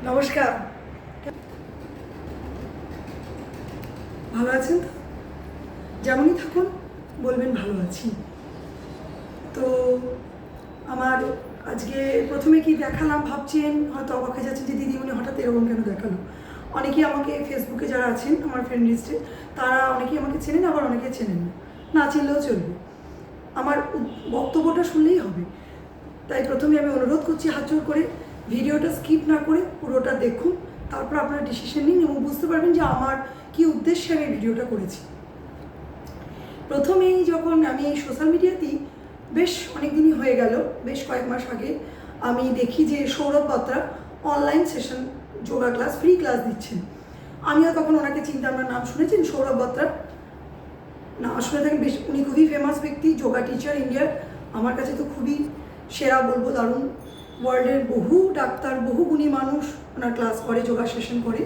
নমস্কার। ভালো আছেন তো? যেমনই থাকুন, বলবেন ভালো আছি। তো আমার আজকে প্রথমে কি দেখালাম ভাবছেন, হয়তো অবাক হয়ে যাচ্ছেন যে দিদিমণি হঠাৎ এরকম কেন দেখালো। অনেকেই আমাকে ফেসবুকে যারা আছেন আমার ফ্রেন্ড লিস্টে, তারা অনেকেই আমাকে চেনেন, আবার অনেকে চেনেন না, না চিনলেও চলবে। আমার বক্তব্যটা শুনলেই হবে। তাই প্রথমে আমি অনুরোধ করছি হাত জোড় করে, ভিডিওটা স্কিপ না করে পুরোটা দেখুন, তারপর আপনারা ডিসিশন নিন এবং বুঝতে পারবেন যে আমার কী উদ্দেশ্যে আমি ভিডিওটা করেছি। প্রথমেই যখন আমি এই সোশ্যাল মিডিয়াতেই বেশ অনেক দিনই হয়ে গেল, বেশ কয়েক মাস আগে আমি দেখি যে Sourav Batra online session yoga class, free class দিচ্ছেন। আমিও তখন ওনাকে চিন্তার নাম শুনেছেন সৌরভ বাত্রা, না আসলে থাকেন, বেশ উনি খুবই ফেমাস ব্যক্তি, যোগা টিচার ইন্ডিয়ার। আমার কাছে তো খুবই সেরা বলবো, দারুণ। ওয়ার্ল্ডের বহু ডাক্তার, বহু গুণী মানুষ ওনার ক্লাস করে, যোগা সেশন করে।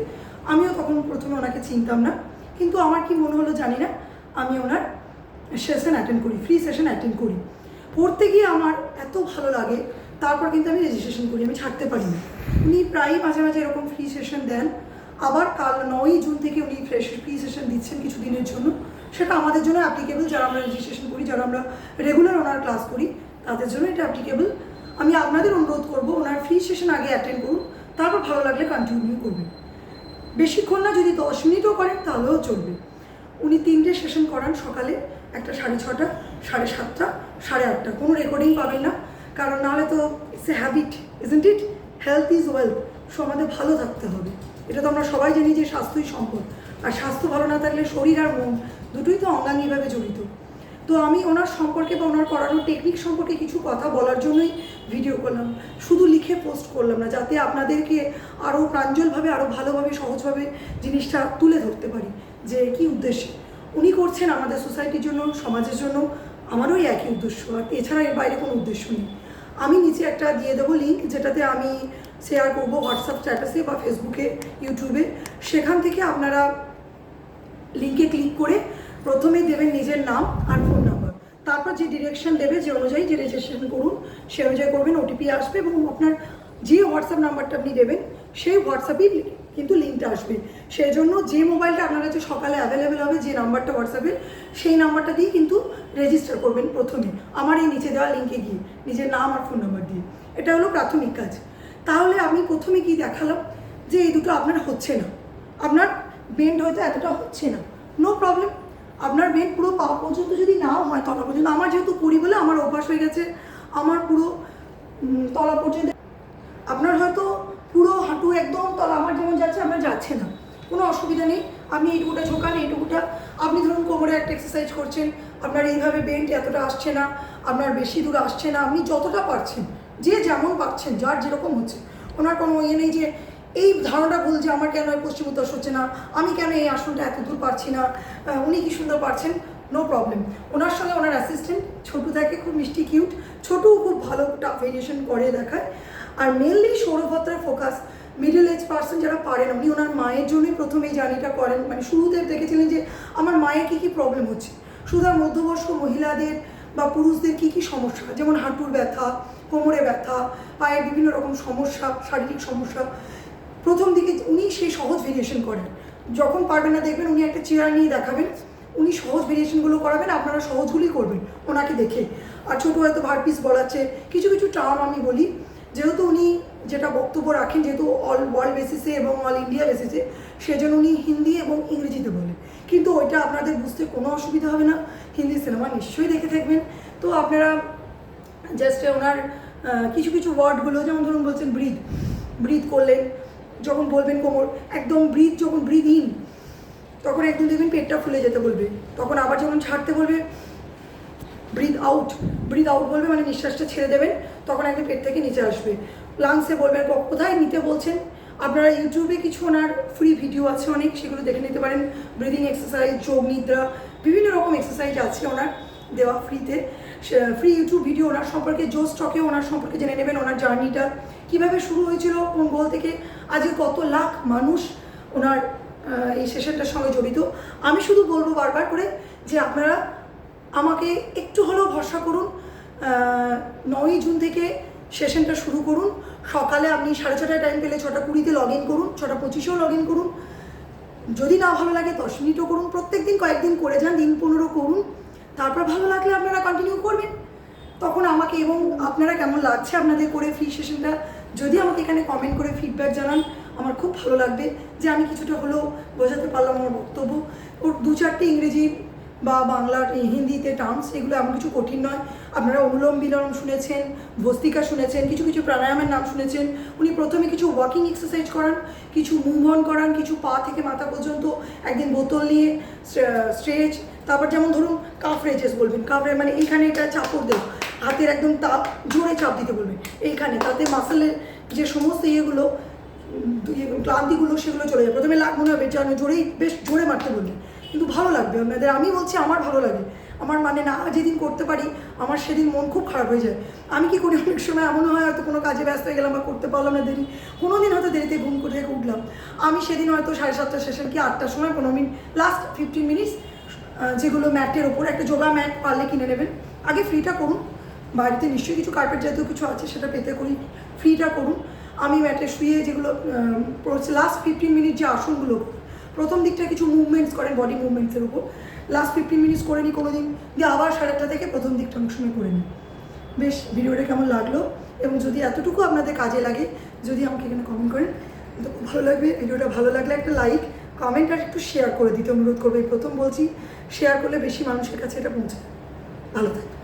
আমিও তখন প্রথমে ওনাকে চিনতাম না, কিন্তু আমার কি মনে হলো জানি না, আমি ওনার সেশন অ্যাটেন্ড করি, ফ্রি সেশন অ্যাটেন্ড করি। পড়তে গিয়ে আমার এত ভালো লাগে, তারপর কিন্তু আমি রেজিস্ট্রেশন করি, আমি ছাড়তে পারি না। উনি প্রায়ই মাঝে মাঝে এরকম ফ্রি সেশন দেন। আবার কাল 9ই জুন থেকে উনি ফ্রি সেশন দিচ্ছেন কিছু দিনের জন্য। সেটা আমাদের জন্য অ্যাপ্লিকেবল, যারা আমরা রেজিস্ট্রেশন করি, যারা আমরা রেগুলার ওনার ক্লাস করি, তাদের জন্য এটা অ্যাপ্লিকেবল। আমি আপনাদের অনুরোধ করবো, ওনার ফ্রি সেশন আগে অ্যাটেন্ড করুন, তারপর ভালো লাগলে কন্টিনিউ করবেন। বেশিক্ষণ না, যদি 10 মিনিটও করেন তাহলেও চলবে। উনি 3টে সেশন করান, সকালে একটা 6:30, 7:30, 8:30। কোনো রেকর্ডিং পাবেন না, কারণ নাহলে তো it's a habit, isn't it? Health is wealth. So আমাদের ভালো থাকতে হবে, এটা তো আমরা সবাই জানি যে স্বাস্থ্যই সম্পদ। আর স্বাস্থ্য ভালো না থাকলে শরীর আর মন দুটোই তো অঙ্গাঙ্গিভাবে জড়িত। তো আমি ওনার সম্পর্কে বা ওনার করানোর টেকনিক সম্পর্কে কিছু কথা বলার জন্যই ভিডিও করলাম, শুধু লিখে পোস্ট করলাম না, যাতে আপনাদেরকে আরও প্রাঞ্জলভাবে, আরও ভালোভাবে, সহজভাবে জিনিসটা তুলে ধরতে পারি যে কী উদ্দেশ্যে উনি করছেন আমাদের সোসাইটির জন্য, সমাজের জন্য। আমারও একই উদ্দেশ্য, আর এছাড়া এর বাইরে কোনো উদ্দেশ্য নেই। আমি নিচে একটা দিয়ে দেবো লিঙ্ক, যেটাতে আমি শেয়ার করবো হোয়াটসঅ্যাপ স্ট্যাটাসে বা ফেসবুকে, ইউটিউবে। সেখান থেকে আপনারা লিঙ্কে ক্লিক করে প্রথমে দেবেন নিজের নাম আর ফোন নাম্বার, তারপর যে ডিরেকশন দেবে যে অনুযায়ী যে রেজিস্ট্রেশন করুন সে অনুযায়ী করবেন। ওটিপি আসবে এবং আপনার যে হোয়াটসঅ্যাপ নাম্বারটা আপনি দেবেন সেই হোয়াটসঅ্যাপেই কিন্তু লিঙ্কটা আসবে। সেই জন্য যে মোবাইলটা আপনার কাছে সকালে অ্যাভেলেবেল হবে, যে নাম্বারটা হোয়াটসঅ্যাপে, সেই নাম্বারটা দিয়ে কিন্তু রেজিস্টার করবেন প্রথমে, আমার এই নিচে দেওয়া লিঙ্কে গিয়ে নিজের নাম আর ফোন নাম্বার দিয়ে। এটা হলো প্রাথমিক কাজ। তাহলে আমি প্রথমে কি দেখালাম যে এই দুটো আপনার হচ্ছে না, আপনার বেন্ড হয়তো এতটা হচ্ছে না, নো প্রবলেম। আপনার বেন্ড পুরো পা পর্যন্ত যদি নাও হয়, তলা পর্যন্ত, আমার যেহেতু করি বলে আমার অভ্যাস হয়ে গেছে, আমার পুরো তলা পর্যন্ত। আপনার হয়তো পুরো হাঁটু একদম তলা আমার যেমন যাচ্ছে, আপনার যাচ্ছে না, কোনো অসুবিধা নেই। আপনি এইটুকুটা ঝোঁকান, এইটুকুটা আপনি ধরুন কোমরে একটা এক্সারসাইজ করছেন, আপনার এইভাবে বেন্ড এতটা আসছে না, আপনার বেশি দূর আসছে না, আপনি যতটা পারছেন, যে যেমন পারছেন, যার যেরকম হচ্ছে। ওনার কোনো ইয়ে নেই যে এই ধারণা ভুল যে আমার কেন পশ্চিম উত্তর হচ্ছে না, আমি কেন এই আসনটা এত দূর পারছি না, উনি কি সুন্দর পারছেন, নো প্রবলেম। ওনার সঙ্গে ওনার অ্যাসিস্ট্যান্ট ছোটু থাকে, খুব মিষ্টি কিউট, ছোটুও খুব ভালো ভেরিয়েশন করে দেখায়। আর মেনলি সৌরভ বাত্রার ফোকাস মিডল এজ পার্সন যারা পারেন, উনি ওনার মায়ের জন্যই প্রথমে এই জার্নিটা করেন। মানে শুরুতে দেখেছিলেন যে আমার মায়ের কী কী প্রবলেম হচ্ছে, শুধু আর মধ্যবয়স্ক মহিলাদের বা পুরুষদের কী কী সমস্যা, যেমন হাঁটুর ব্যথা, কোমরে ব্যথা, পায়ের বিভিন্ন রকম সমস্যা, শারীরিক সমস্যা। প্রথম দিকে উনি সেই সহজ ভেরিয়েশন করেন। যখন পারবেন না দেখবেন উনি একটা চেয়ার নিয়ে দেখাবেন, উনি সহজ ভেরিয়েশনগুলো করাবেন, আপনারা সহজগুলি করবেন ওনাকে দেখে। আর ছোটো হয়তো ভার্পিস বলাচ্ছে, কিছু কিছু টার্ম আমি বলি, যেহেতু উনি যেটা বক্তব্য রাখেন, যেহেতু অল ওয়ার্ল্ড বেসিসে এবং অল ইন্ডিয়া বেসিসে, সেজন্য উনি হিন্দি এবং ইংরেজিতে বলেন। কিন্তু ওইটা আপনাদের বুঝতে কোনো অসুবিধা হবে না, হিন্দি সিনেমা নিশ্চয়ই দেখে থাকবেন। তো আপনারা জাস্ট ওনার কিছু কিছু ওয়ার্ডগুলো, যেমন ধরুন বলছেন ব্রিথ, ব্রিথ করলেন, যখন বলবেন কোমর একদম ব্রিথ, যখন ব্রিথ ইন তখন একদম দেখবেন পেটটা ফুলে যেতে বলবে, তখন আবার যখন ছাড়তে বলবে ব্রিথ আউট, ব্রিথ আউট বলবে মানে নিঃশ্বাসটা ছেড়ে দেবেন, তখন একদম পেট থেকে নিচে আসবে। লাংসে বলবেন, কোথায় নিতে বলছেন। আপনারা ইউটিউবে কিছু ওনার ফ্রি ভিডিও আছে অনেক, সেগুলো দেখে নিতে পারেন। ব্রিদিং এক্সারসাইজ, যোগ নিদ্রা, বিভিন্ন রকম এক্সারসাইজ আছে ওনার দেওয়া ফ্রিতে, ফ্রি ইউটিউব ভিডিও ওনার সম্পর্কে। জো স্টকে ওনার সম্পর্কে জেনে নেবেন, ওনার জার্নিটা কীভাবে শুরু হয়েছিল, কোন গোল থেকে আজকে কত লাখ মানুষ ওনার এই সেশনটার সঙ্গে জড়িত। আমি শুধু বলবো বারবার করে যে আপনারা আমাকে একটু হলেও ভরসা করুন। 9ই জুন থেকে সেশনটা শুরু করুন। সকালে আপনি 6:30টায় টাইম পেলে 6:20 লগ ইন করুন, 6:25 লগ ইন করুন। যদি না ভালো লাগে 10 মিনিটও করুন, প্রত্যেক দিন কয়েকদিন করে যান, দিন 15 করুন। তারপর ভালো লাগলে আপনারা কন্টিনিউ করবেন। তখন আমাকে এবং আপনারা কেমন লাগছে আপনাদের করে ফ্রি সেশনটা যদি আমাকে এখানে কমেন্ট করে ফিডব্যাক জানান, আমার খুব ভালো লাগবে যে আমি কিছুটা হলেও বোঝাতে পারলাম আমার বক্তব্য। ওর 2-4টে ইংরেজি বা বাংলার হিন্দিতে টার্মস, এগুলো এমন কিছু কঠিন নয়। আপনারা অনুলোম বিলোম শুনেছেন, ভস্তিকা শুনেছেন, কিছু কিছু প্রাণায়ামের নাম শুনেছেন। উনি প্রথমে কিছু ওয়াকিং এক্সারসাইজ করান, কিছু মুভ অন করান, কিছু পা থেকে মাথা পর্যন্ত একদিন বোতল নিয়ে স্ট্রেচ। তারপর যেমন ধরুন কাফ রেজেস বলবেন, কাফ মানে এইখানে এটা চাপড় দেব, হাতের একদম তাপ জোরে চাপ দিতে বলবেন এইখানে, তাতে মাসেলের যে সমস্ত ইয়েগুলো ক্লান্তিগুলো সেগুলো চলে যায়। প্রথমে মনে হবে যেন জোরেই বেশ জোরে মারতে বলবেন, কিন্তু ভালো লাগবে আপনাদের। আমি বলছি আমার ভালো লাগে, আমার মানে না যেদিন করতে পারি আমার সেদিন মন খুব খারাপ হয়ে যায়। আমি কি করি, অনেক সময় এমনও হয় হয়তো কোনো কাজে ব্যস্ত হয়ে গেলাম বা করতে পারলাম না, দেরি কোনো দিন হয়তো দেরিতে ঘুম করে উঠলাম, আমি সেদিন হয়তো 7:30 সেশন কি 8টার সময় 15 মিনিট লাস্ট 15 মিনিটস যেগুলো ম্যাটের ওপর, একটা যোগা ম্যাট পারলে কিনে নেবেন, আগে ফ্রিটা করুন। বাড়িতে নিশ্চয়ই কিছু কার্পেট জাতীয় কিছু আছে, সেটা পেতে করি, ফ্রিটা করুন। আমি ম্যাটে শুয়ে যেগুলো লাস্ট 15 মিনিট যে আসনগুলো, প্রথম দিকটা কিছু মুভমেন্টস করেন বডি মুভমেন্টসের উপর, লাস্ট 15 মিনিটস করে নিই কোনো দিন, দিয়ে আবার 8:30 থেকে প্রথম দিকটা অনেক সময় করে নিই। বেশ, ভিডিওটা কেমন লাগলো এবং যদি এতটুকু আপনাদের কাজে লাগে, যদি আমাকে এখানে কমেন্ট করেন তো খুব ভালো লাগবে। ভিডিওটা ভালো লাগলে একটা লাইক, কমেন্ট আর একটু শেয়ার করে দিতে অনুরোধ করবে। প্রথম বলছি, শেয়ার করলে বেশি মানুষের কাছে এটা পৌঁছায়। ভালো থাকবে।